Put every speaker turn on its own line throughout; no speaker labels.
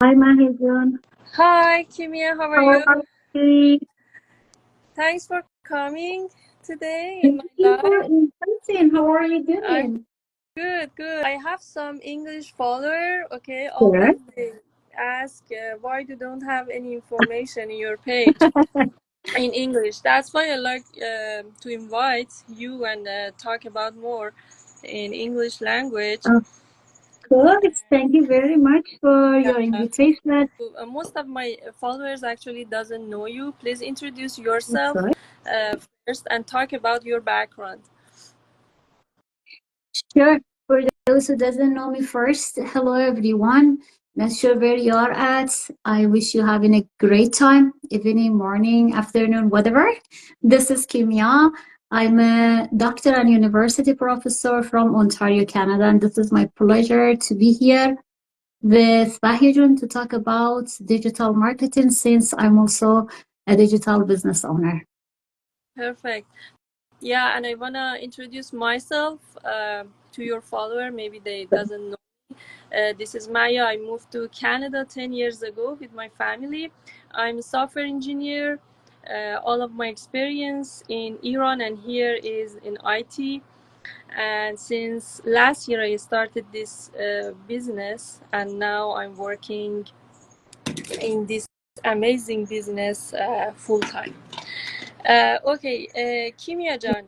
Hi, Mahijun.
Hi, Kimia, how are
How
you?
are you?
Thanks for coming today in
Thank
my
you for
live.
inviting. How are you
I'm
doing?
good. I have some English follower. Okay,
Sure.
always they ask why you don't have any information in your page in English. That's why I like to invite you and talk about more in English language.
Of course. Thank you very much for
Yeah.
your invitation.
Most of my followers actually doesn't know you. Please introduce
That's
yourself
right.
uh, first and talk about your background.
Sure. For those who doesn't know me first, hello everyone. Not sure where you are at. I wish you having a great time, evening, morning, afternoon, whatever. This is Kimia. I'm a doctor and university professor from Ontario, Canada, and this is my pleasure to be here with Bahijun to talk about digital marketing since I'm also a digital business owner.
Perfect. Yeah, and I wanna introduce myself to your follower. Maybe they doesn't know. This is Maya. I moved to Canada 10 years ago with my family. I'm a software engineer. All of my experience in Iran and here is in IT. And since last year, I started this business, and now I'm working in this amazing business full time. Okay, Kimia Jan,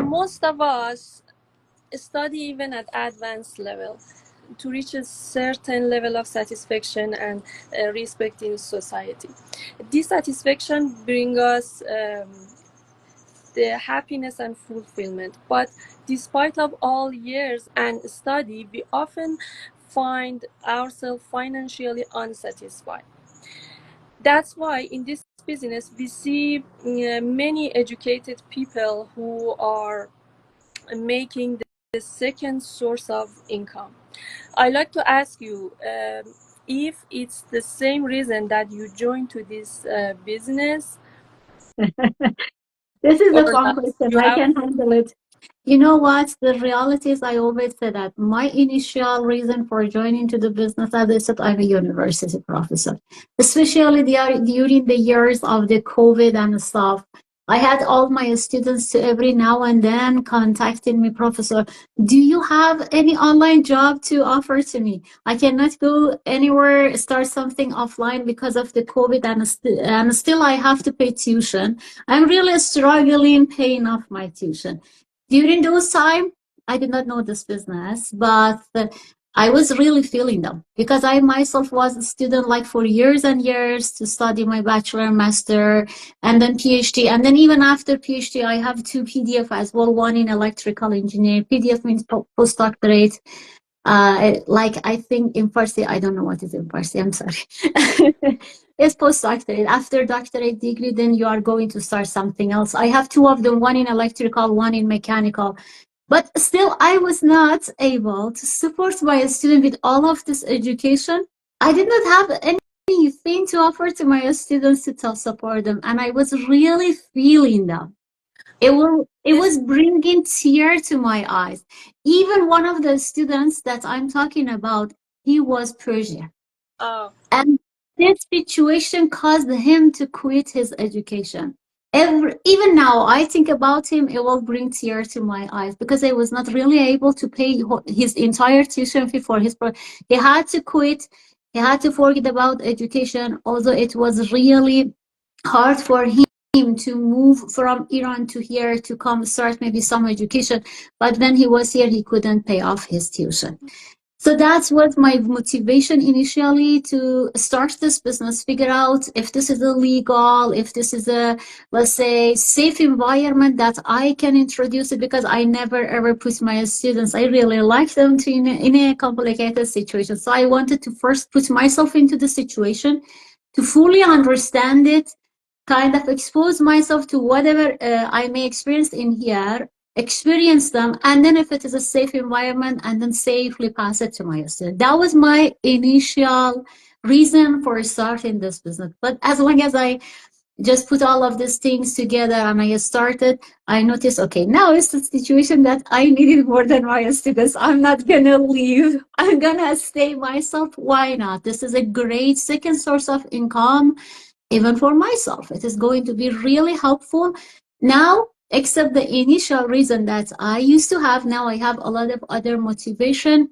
most of us study even at advanced level to reach a certain level of satisfaction and respect in society. This satisfaction brings us the happiness and fulfillment. But despite of all years and study, we often find ourselves financially unsatisfied. That's why in this business we see many educated people who are making the second source of income. I like to ask you if it's the same reason that you joined to this business
This is
or
a fun
not.
question.
You
I
have
can handle it. You know what? The reality is, I always say that my initial reason for joining to the business, as I said, I'm a university professor, especially during the years of the COVID and stuff. I had all my students to every now and then contacting me, Professor, do you have any online job to offer to me? I cannot go anywhere, start something offline because of the COVID, and still I have to pay tuition. I'm really struggling paying off my tuition. During those time, I did not know this business, but I was really feeling them because I myself was a student like for years and years to study my bachelor, master, and then PhD. And then even after PhD, I have two PDF as well, one in electrical engineering. PDF means postdoctorate. Like I think in Farsi, I don't know what is in Farsi. I'm sorry. It's postdoctorate. After doctorate degree, then you are going to start something else. I have two of them, one in electrical, one in mechanical. But still, I was not able to support my student with all of this education. I did not have anything to offer to my students to support them, and I was really feeling them. It
this.
was bringing tear to my eyes. Even one of the students that I'm talking about, he was Persian.
Oh,
And this situation caused him to quit his education. Even now, I think about him, it will bring tears to my eyes because I was not really able to pay his entire tuition fee for his he had to quit. He had to forget about education, although it was really hard for him to move from Iran to here to come start maybe some education. But when he was here, he couldn't pay off his tuition. So that was my motivation initially to start this business, figure out if this is illegal, if this is a, let's say, safe environment that I can introduce it because I never ever put my students, I really like them to in a complicated situation. So I wanted to first put myself into the situation to fully understand it, kind of expose myself to whatever I may experience in here, experience them, and then if it is a safe environment, and then safely pass it to my student. That was my initial reason for starting this business. But as long as I just put all of these things together and I started. I noticed, okay, now it's the situation that I needed more than my students. I'm not gonna leave. I'm gonna stay myself. Why not? This is a great second source of income, even for myself. It is going to be really helpful. Now, except the initial reason that I used to have, now I have a lot of other motivation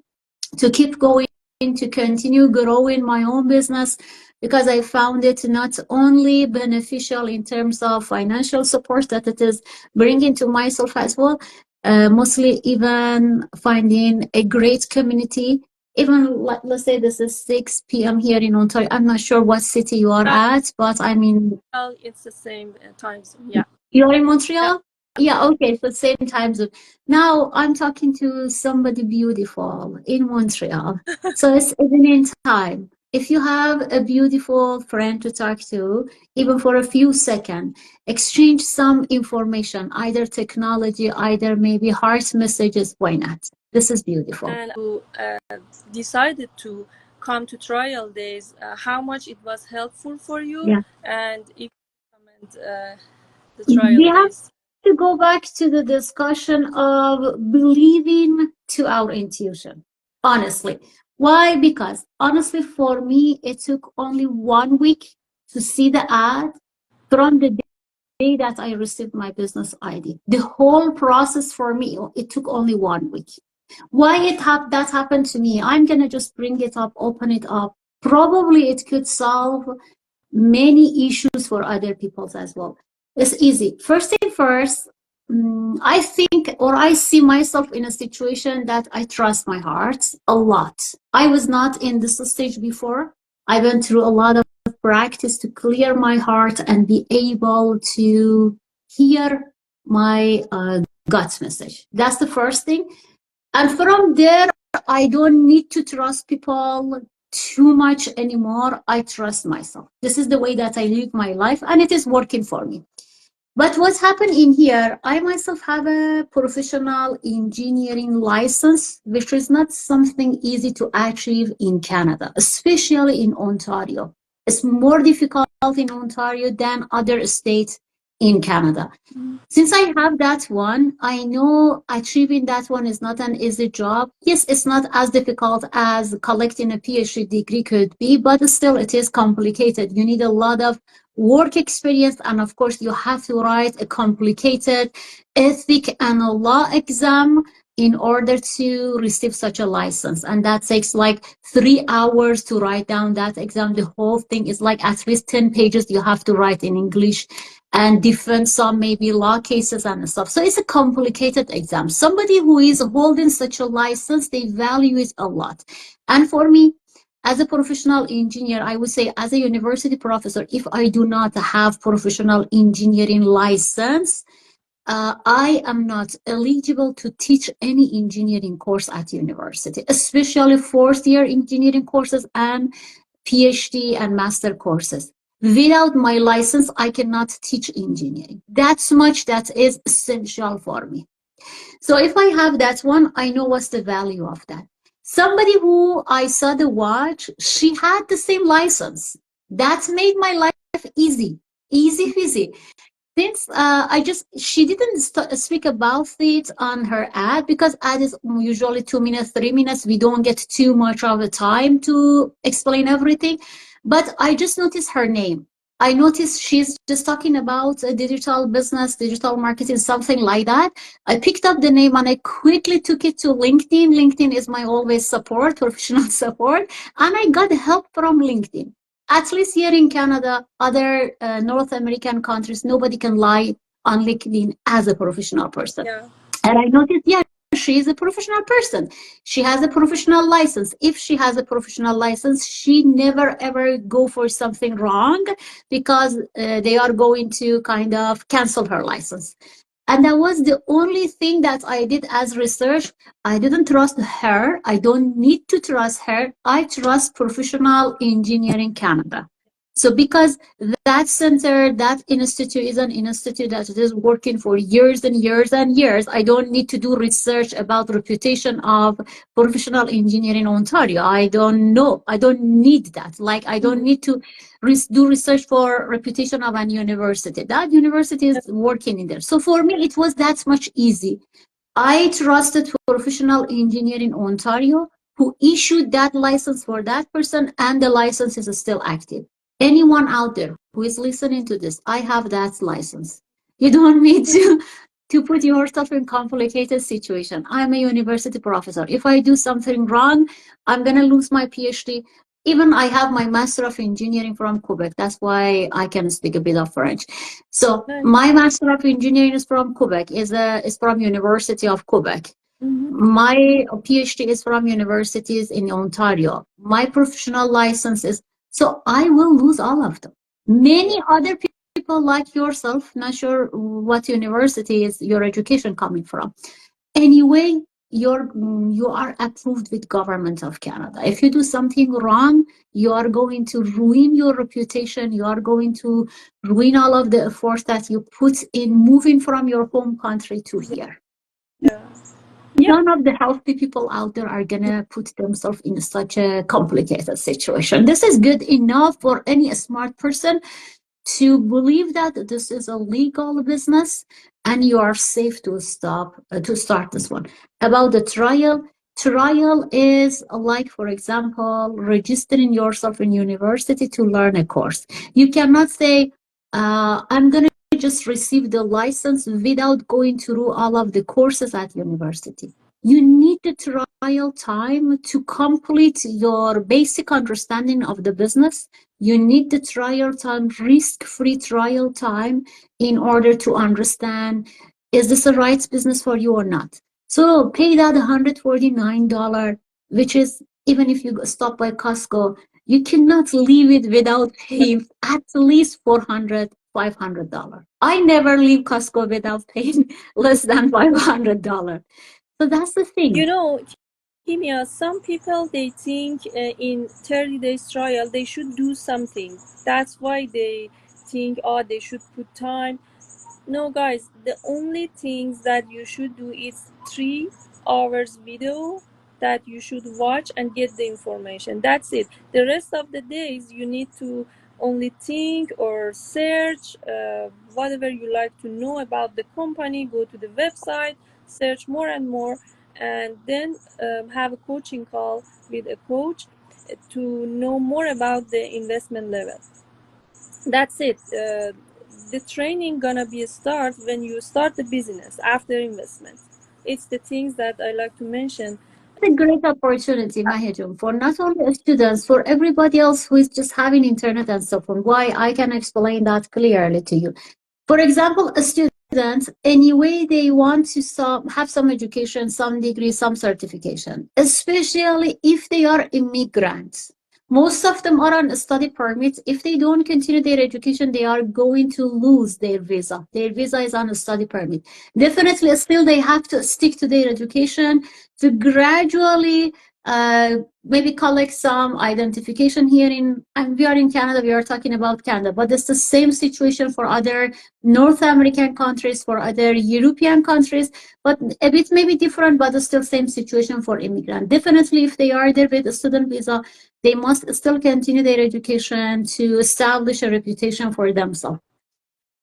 to keep going, to continue growing my own business, because I found it not only beneficial in terms of financial support that it is bringing to myself as well, mostly even finding a great community. Even let's say this is 6 p.m. here in Ontario. I'm not sure what city you are at, but I mean,
it's the same time zone. Yeah.
you're in Montreal? Yeah, okay, so same time zone. Now I'm talking to somebody beautiful in Montreal. So it's evening time. If you have a beautiful friend to talk to, even for a few seconds, exchange some information, either technology, either maybe heart messages, why not? This is beautiful.
And who decided to come to trial days, how much it was helpful for you,
Yeah.
and if you recommend the trial
We have
days.
to go back to the discussion of believing to our intuition, honestly. Why? Because honestly, for me, it took only 1 week to see the ad from the day that I received my business ID. The whole process for me, it took only 1 week. Why that happened to me? I'm gonna just bring it up, open it up. Probably it could solve many issues for other people as well. It's easy. First thing first, I think, or I see myself in a situation that I trust my heart a lot. I was not in this stage before. I went through a lot of practice to clear my heart and be able to hear my gut message. That's the first thing. And from there, I don't need to trust people too much anymore. I trust myself. This is the way that I live my life, and it is working for me. But what's happened in here, I myself have a professional engineering license, which is not something easy to achieve in Canada, especially in Ontario. It's more difficult in Ontario than other states in Canada. Since I have that one, I know achieving that one is not an easy job. Yes, it's not as difficult as collecting a PhD degree could be, but still it is complicated. You need a lot of work experience, and of course you have to write a complicated ethic and a law exam in order to receive such a license, and that takes like 3 hours to write down that exam. The whole thing is like at least 10 pages you have to write in English and defend some maybe law cases and stuff. So it's a complicated exam. Somebody who is holding such a license, they value it a lot. And for me, as a professional engineer, I would say as a university professor, if I do not have professional engineering license, I am not eligible to teach any engineering course at university, especially fourth year engineering courses and PhD and master courses. Without my license, I cannot teach engineering. That's much that is essential for me. So if I have that one, I know what's the value of that. Somebody who I saw the watch, she had the same license. That made my life easy, easy peasy. Since she didn't speak about it on her ad, because ad is usually 2 minutes, 3 minutes. We don't get too much of the time to explain everything. But I just noticed her name. I noticed she's just talking about a digital business, digital marketing, something like that. I picked up the name and I quickly took it to LinkedIn. LinkedIn is my always support, professional support. And I got help from LinkedIn. At least here in Canada, other North American countries, nobody can lie on LinkedIn as a professional person.
Yeah.
And I noticed, yeah, she is a professional person. She has a professional license. If she has a professional license, she never ever go for something wrong, because they are going to kind of cancel her license. And that was the only thing that I did as research. I didn't trust her. I don't need to trust her. I trust Professional Engineering Canada. So because that center, that institute is an institute that is working for years and years and years, I don't need to do research about reputation of professional engineer in Ontario. I don't know. I don't need that. Like I don't need to do research for reputation of an university. That university is working in there. So for me, it was that much easy. I trusted professional engineer in Ontario who issued that license for that person, and the license is still active. Anyone out there who is listening to this, I have that license. You don't need to put yourself in complicated situation. I'm a university professor. If I do something wrong, I'm gonna lose my PhD. Even I have my Master of Engineering from Quebec. That's why I can speak a bit of French. So
Nice.
my Master of Engineering is from Quebec, is from University of Quebec.
Mm-hmm.
My PhD is from universities in Ontario. My professional license is, so I will lose all of them.
Yeah.
Many other people like yourself, not sure what university is your education coming from. Anyway, you are approved with government of Canada. If you do something wrong, you are going to ruin your reputation. You are going to ruin all of the effort that you put in moving from your home country to here.
Yeah. Yep.
None of the healthy people out there are gonna put themselves in such a complicated situation. This is good enough for any smart person to believe that this is a legal business and you are safe to start this one. About the trial is like, for example, registering yourself in university to learn a course. You cannot say, I'm going to just receive the license without going through all of the courses at university. You need the trial time to complete your basic understanding of the business. You need the trial time, risk-free trial time, in order to understand, is this a right business for you or not? So pay that $149, which is, even if you stop by Costco, you cannot leave it without paying at least $400, $500. I never leave Costco without paying less than $500. So that's the
You
thing.
know, Kimia, some people they think in 30 days trial they should do something. That's why they think, oh, they should put time. No, guys, the only things that you should do is 3 hours video that you should watch and get the information. That's it. The rest of the days you need to only think or search whatever you like to know about the company. Go to the website, search more and more, and then have a coaching call with a coach to know more about the investment level. That's it. The training gonna be a start when you start the business after investment. It's the things that I like to mention.
A great opportunity, Mahijum, for not only students, for everybody else who is just having internet and so on. Why I can explain that clearly to you. For example, a student, anyway, they want to have some education, some degree, some certification, especially if they are immigrants. Most of them are on a study permit. If they don't continue their education, they are going to lose their visa. Their visa is on a study permit. Definitely, still, they have to stick to their education to gradually maybe collect some identification here and we are in Canada, we are talking about Canada, but it's the same situation for other North American countries, for other European countries, but a bit maybe different, but it's still same situation for immigrant. Definitely, if they are there with a student visa, they must still continue their education to establish a reputation for themselves.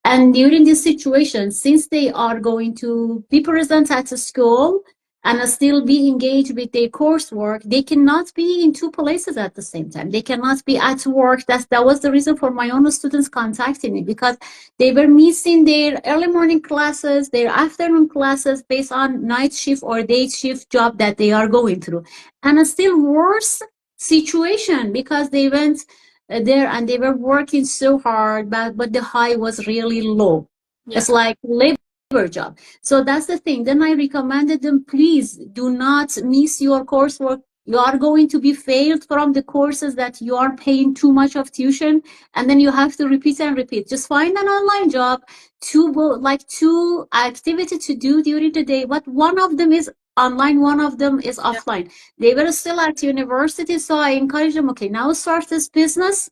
And during this situation, since they are going to be present at a school and still be engaged with their coursework, they cannot be in two places at the same time. They cannot be at work. That was the reason for my own students contacting me, because they were missing their early morning classes, their afternoon classes based on night shift or day shift job that they are going through. And a still worse situation because they went there and they were working so hard, but the high was really low.
Yeah.
It's like labor job. So that's the thing. Then I recommended them, please do not miss your coursework. You are going to be failed from the courses that you are paying too much of tuition, and then you have to repeat and repeat. Just find an online job, two activity to do during the day, but one of them is online, one of them is
Yeah.
offline. They were still at university, so I encouraged them, okay, now start this business.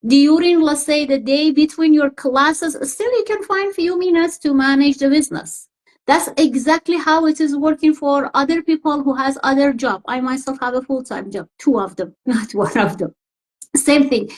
During, let's say, the day between your classes, still you can find few minutes to manage the business. That's exactly how it is working for other people who has other job. I myself have a full-time job, two of them, not one of them. Same thing.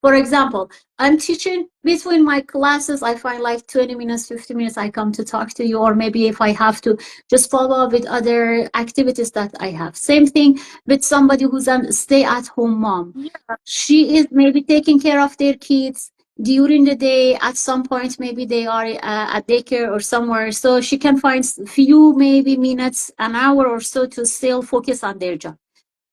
For example, I'm teaching between my classes. I find like 20 minutes, 50 minutes, I come to talk to you, or maybe if I have to just follow up with other activities that I have. Same thing with somebody who's a stay at home mom.
Yeah,
She is maybe taking care of their kids during the day. At some point, maybe they are at daycare or somewhere. So she can find few, maybe minutes, an hour or so to still focus on their job.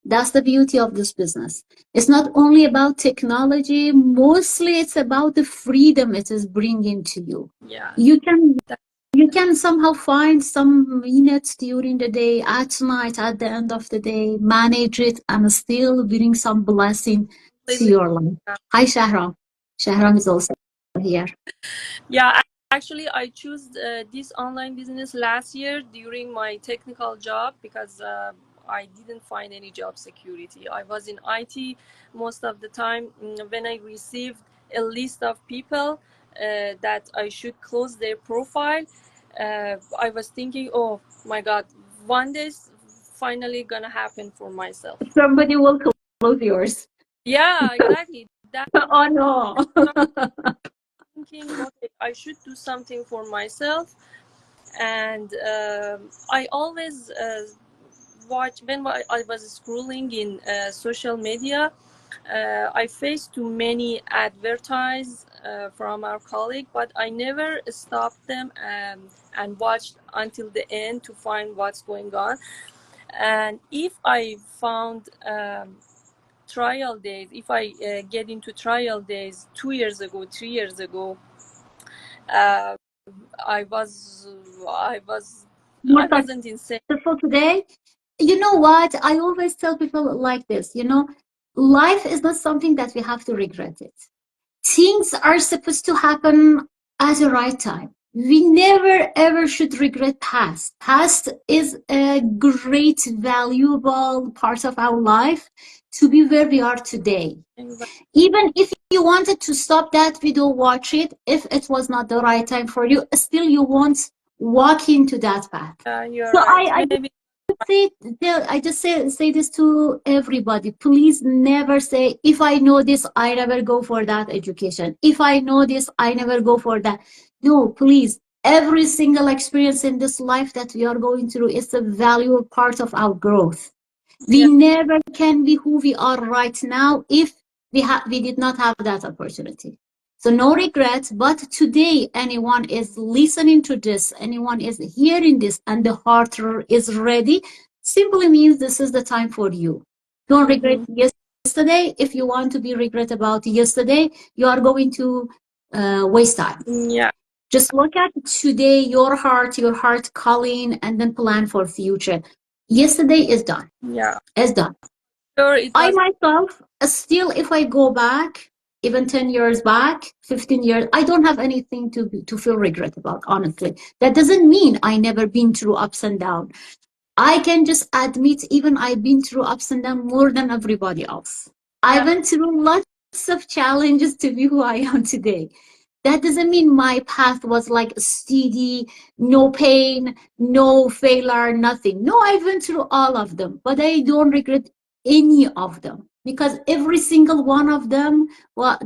That's the beauty of this business. It's not only about technology, mostly it's about the freedom it is bringing to you.
yeah.
You can
That
you can somehow find some minutes during the day, at night, at the end of the day, manage it and still bring some blessing to
completely.
your life. Hi, Shahram. Shahram is also here.
Yeah, actually, I chose this online business last year during my technical job because I didn't find any job security. I was in IT most of the time. When I received a list of people that I should close their profile, I was thinking, oh my God, one day finally gonna happen for myself.
Somebody will close yours.
Yeah, exactly. That
Oh no.
thinking, okay, I should do something for myself. And I always watch when I was scrolling in social media. I faced too many advertise from our colleague, but I never stopped them and watched until the end to find what's going on. And if I found trial days, if I get into trial days 2 years ago, 3 years ago, uh, I was, I was,
More
I wasn't insane.
successful today. You know what? I always tell people like this, life is not something that we have to regret it. Things are supposed to happen at the right time. We never ever should regret past. Past is a great, valuable part of our life to be where we are today. Even if you wanted to stop that video, watch it. If it was not the right time for you, still you won't walk into that path.
You're
So
right. Maybe.
say, I just say this to everybody. Please never say, if I know this, I never go for that education. If I know this, I never go for that. No, please. Every single experience in this life that we are going through is a valuable part of our growth. We
Yeah,
never can be who we are right now if we did not have that opportunity. So no regret, but today anyone is listening to this, anyone is hearing this, and the heart is ready, simply means this is the time for you. Don't regret
mm-hmm.
yesterday. If you want to be regret about yesterday, you are going to waste time.
Yeah,
Just look at today, your heart calling, and then plan for future. Yesterday is done.
yeah.
Is done.
Sure, it
I
was.
myself, still, if I go back, even 10 years back, 15 years, I don't have anything to feel regret about, honestly. That doesn't mean I never been through ups and downs. I can just admit, even I've been through ups and downs more than everybody else. I
Yeah,
went through lots of challenges to be who I am today. That doesn't mean my path was like steady, no pain, no failure, nothing. No, I went through all of them, but I don't regret any of them because every single one of them, well,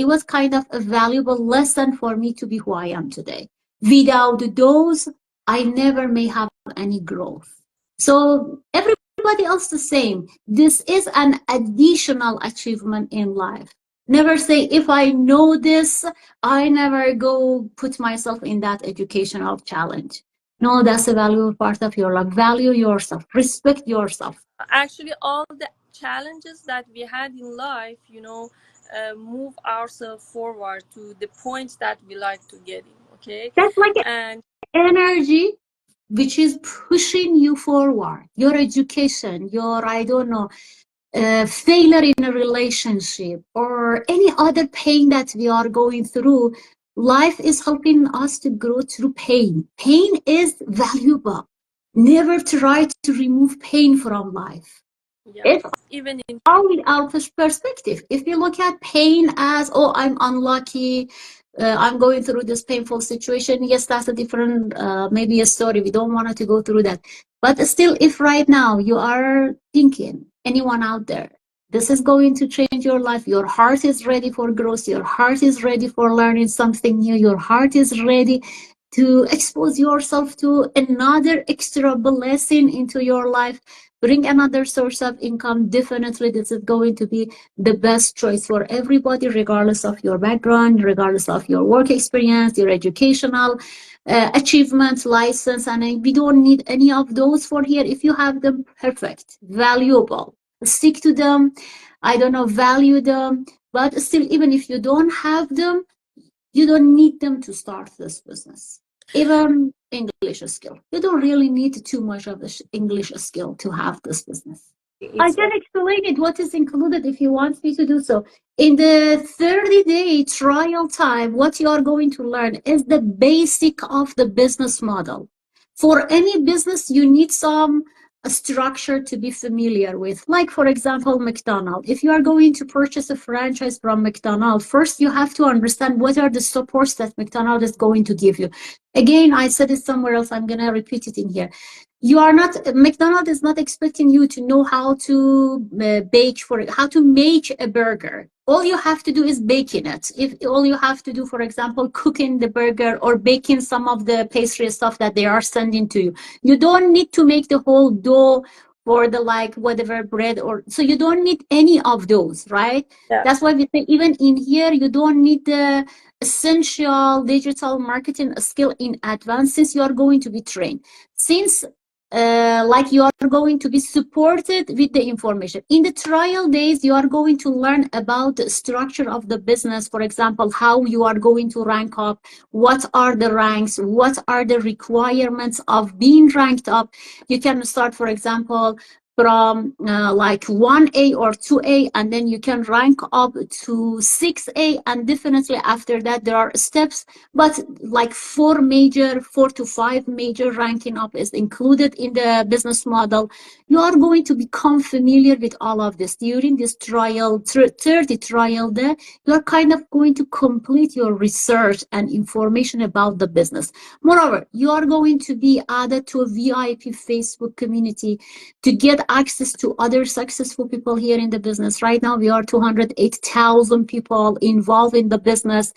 it was kind of a valuable lesson for me to be who I am today. Without those, I never may have any growth. So everybody else the same. This is an additional achievement in life. Never say, if I know this, I never go put myself in that educational challenge. No, that's a valuable part of your life. Value yourself, respect yourself.
actually, all the challenges that we had in life, move ourselves forward to the point that we like to get in. Okay,
That's like
and
energy which is pushing you forward. Your education, your, I don't know, failure in a relationship or any other pain that we are going through, life is helping us to grow through pain. Pain is valuable. Never try to remove pain from life.
Yeah.
It's
Even in
only our perspective. If you look at pain as, oh, I'm unlucky, I'm going through this painful situation, yes, that's a different, maybe a story. We don't want to go through that. But still, if right now you are thinking, anyone out there, this is going to change your life, your heart is ready for growth, your heart is ready for learning something new, your heart is ready to expose yourself to another extra blessing into your life, bring another source of income, definitely this is going to be the best choice for everybody, regardless of your background, regardless of your work experience, your educational achievement, license, and we don't need any of those for here. If you have them, perfect, valuable, stick to them. I don't know, value them. But still, even if you don't have them, you don't need them to start this business. Even English skill. You don't really need too much of the English skill to have this business. I
it's
can explain it what is included if you want me to do so. In the 30-day trial time, what you are going to learn is the basic of the business model. For any business, you need some structure to be familiar with. Like, for example, McDonald's. If you are going to purchase a franchise from McDonald's, first you have to understand what are the supports that McDonald's is going to give you. Again, I said it somewhere else. I'm going to repeat it in here. You are not, McDonald's is not expecting you to know how to bake for it, how to make a burger. All you have to do is baking it. If all you have to do, for example, cooking the burger or baking some of the pastry stuff that they are sending to you, you don't need to make the whole dough for the like whatever bread, or so you don't need any of those, right?
yeah.
That's why we say even in here you don't need the essential digital marketing skill in advance, since you are going to be trained, since like you are going to be supported with the information. In the trial days, you are going to learn about the structure of the business. For example, how you are going to rank up, what are the ranks, what are the requirements of being ranked up. You can start, for example, from like 1A or 2A, and then you can rank up to 6A, and definitely after that there are steps, but like 4 to 5 major ranking up is included in the business model. You are going to become familiar with all of this during this trial, 30 trial day. You are kind of going to complete your research and information about the business. Moreover, you are going to be added to a VIP Facebook community to get access to other successful people here in the business. Right now, we are 208,000 people involved in the business.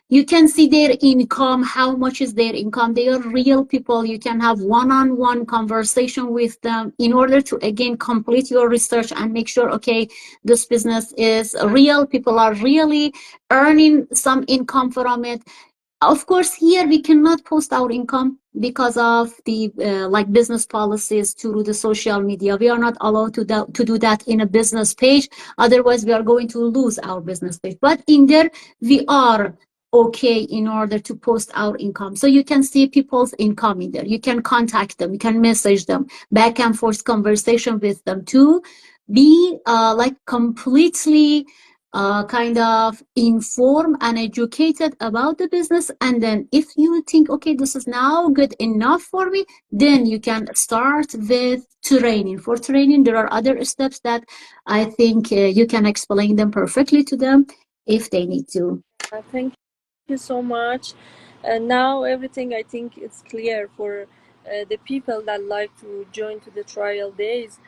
You can see their income, how much is their income. They are real people. You can have one-on-one conversation with them in order to, again, complete your research and make sure, okay, this business is real. People are really earning some income from it. Of course, here we cannot post our income because of the like business policies through the social media. We are not allowed to do that in a business page. Otherwise, we are going to lose our business page. But in there, we are okay in order to post our income. So you can see people's income in there. You can contact them. You can message them, back and forth conversation with them to be like completely kind of informed and educated about the business. And then if you think, okay, this is now good enough for me, then you can start with training. For training, there are other steps that I think you can explain them perfectly to them if they need to.
Thank you so much. And now everything I think it's clear for the people that like to join to the trial days.